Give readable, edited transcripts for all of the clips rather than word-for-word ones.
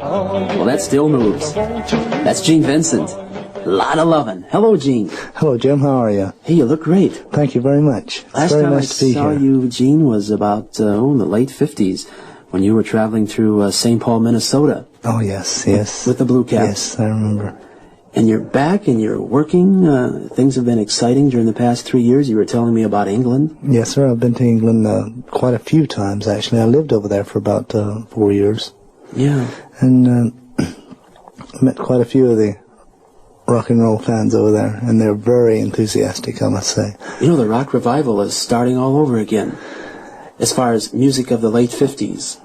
Well, that still moves. That's Gene Vincent. Lot of lovin'. Hello, Gene. Hello, Jim. How are you? Hey, you look great. Thank you very much. Last very time nice I to be saw here. you, Gene, was about the late 50s when you were traveling through St. Paul, Minnesota. Oh, yes, yes. With the Blue Caps. Yes, I remember. And you're back and you're working. Things have been exciting during the past 3 years. You were telling me about England. Yes, sir. I've been to England quite a few times, actually. I lived over there for about 4 years. Yeah. And met quite a few of the rock and roll fans over there, and they're very enthusiastic, I must say. You know, the rock revival is starting all over again, as far as music of the late 50s.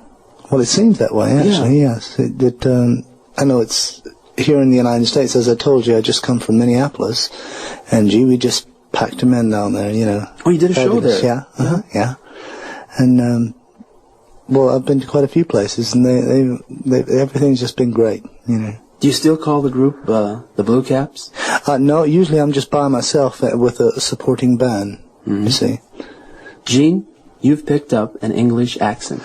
Well, it seems that way, actually, yes. I know it's here in the United States, as I told you, I just come from Minneapolis, and gee, we just packed them in down there, you know. Oh, you did a show there? Yeah, yeah. And, well, I've been to quite a few places, and everything's just been great, you know. Do you still call the group the Blue Caps? No, usually I'm just by myself with a supporting band, you see. Gene, you've picked up an English accent.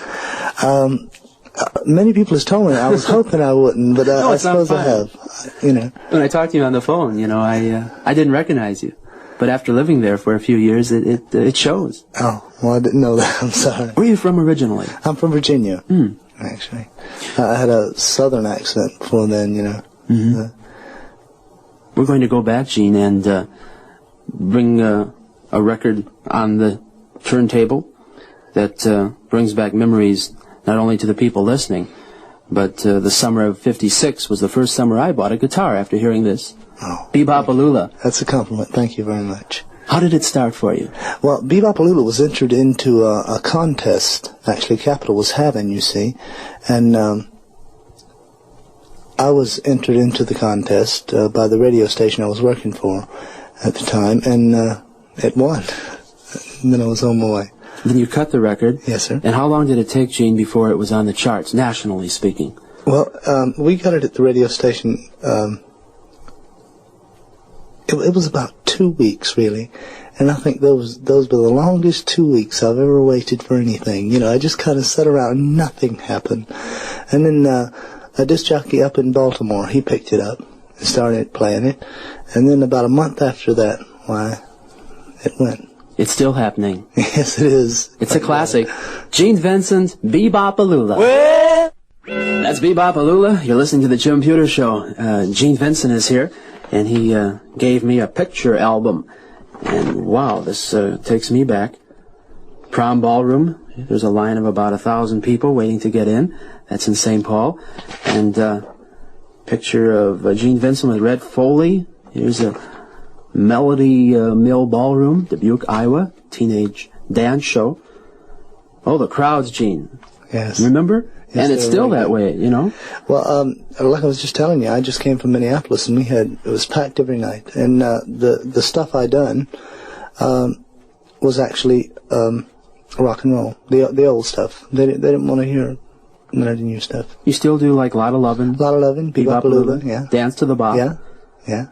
Many people have told me. I was hoping I wouldn't, but No, I suppose I have, you know. When I talked to you on the phone, you know, I didn't recognize you. But after living there for a few years, it shows. Oh, well, I didn't know that. I'm sorry. Where are you from originally? I'm from Virginia, actually. I had a southern accent before then, you know. We're going to go back, Gene, and bring a record on the turntable that brings back memories not only to the people listening, but the summer of '56 was the first summer I bought a guitar after hearing this. Oh, Bebop-A-Lula. that's a compliment. Thank you very much. How did it start for you? Well, Bebop-A-Lula was entered into a contest, actually, Capitol was having, you see, and I was entered into the contest by the radio station I was working for at the time, and it won. And then I was on my way. Then you cut the record. Yes, sir. And how long did it take, Gene, before it was on the charts, nationally speaking? Well, we got it at the radio station. It was about 2 weeks, really, and I think those were the longest 2 weeks I've ever waited for anything. You know, I just kind of sat around and nothing happened. And then a disc jockey up in Baltimore, he picked it up and started playing it, and then about a month after that, why, it went. It's still happening. Yes, it is. It's a classic. Gene Vincent, Bebop-A-Lula. That's Bebop-A-Lula. You're listening to the Jim Pewter Show. Gene Vincent is here, and he gave me a picture album. And wow, this takes me back. Prom Ballroom. There's a line of about 1,000 people waiting to get in. That's in St. Paul. And picture of Gene Vincent with Red Foley. Here's a Melody Mill Ballroom, Dubuque, Iowa. Teenage dance show. Oh, the crowds, Gene. Yes. Remember? Yes, and it's still that way, you know? Well, like I was just telling you, I just came from Minneapolis, and it was packed every night. And the stuff I done was actually rock and roll, the old stuff. They didn't want to hear none of the new stuff. You still do like Lot of Lovin'? Lot of Lovin', Bebop-A-Lula, yeah. Dance to the Bop. Yeah, yeah.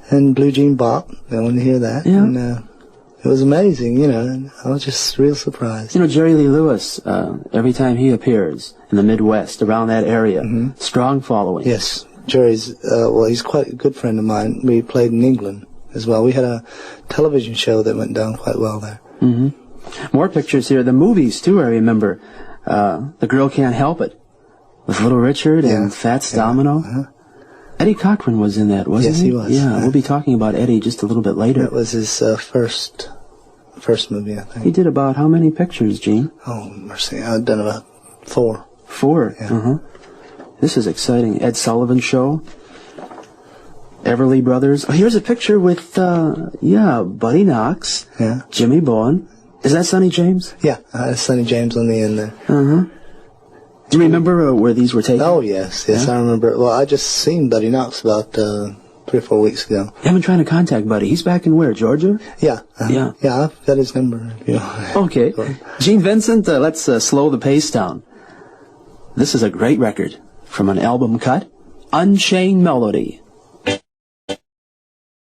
And Blue Jean Bop, they wanted to hear that. Yeah. And it was amazing, you know, and I was just real surprised. You know, Jerry Lee Lewis, every time he appears in the Midwest, around that area, strong following. Yes, Jerry's, well, he's quite a good friend of mine. We played in England as well. We had a television show that went down quite well there. More pictures here. The movies, too, I remember. The Girl Can't Help It, with Little Richard and Fats Domino. Eddie Cochran was in that, wasn't he? Yes, he was. Yeah, we'll be talking about Eddie just a little bit later. That was his first movie, I think. He did about how many pictures, Gene? Oh, mercy. I've done about 4. 4? Yeah. This is exciting. Ed Sullivan Show. Everly Brothers. Oh, here's a picture with, Buddy Knox. Yeah. Jimmy Bowen. Is that Sonny James? Yeah, Sonny James on the end there. Do you remember where these were taken? Oh, yes, Yeah? I remember. Well, I just seen Buddy Knox about 3 or 4 weeks ago. I've been trying to contact Buddy. He's back in where, Georgia? Yeah. Yeah. Yeah, I've got his number. If you know. Okay. Gene Vincent, let's slow the pace down. This is a great record from an album cut, Unchained Melody.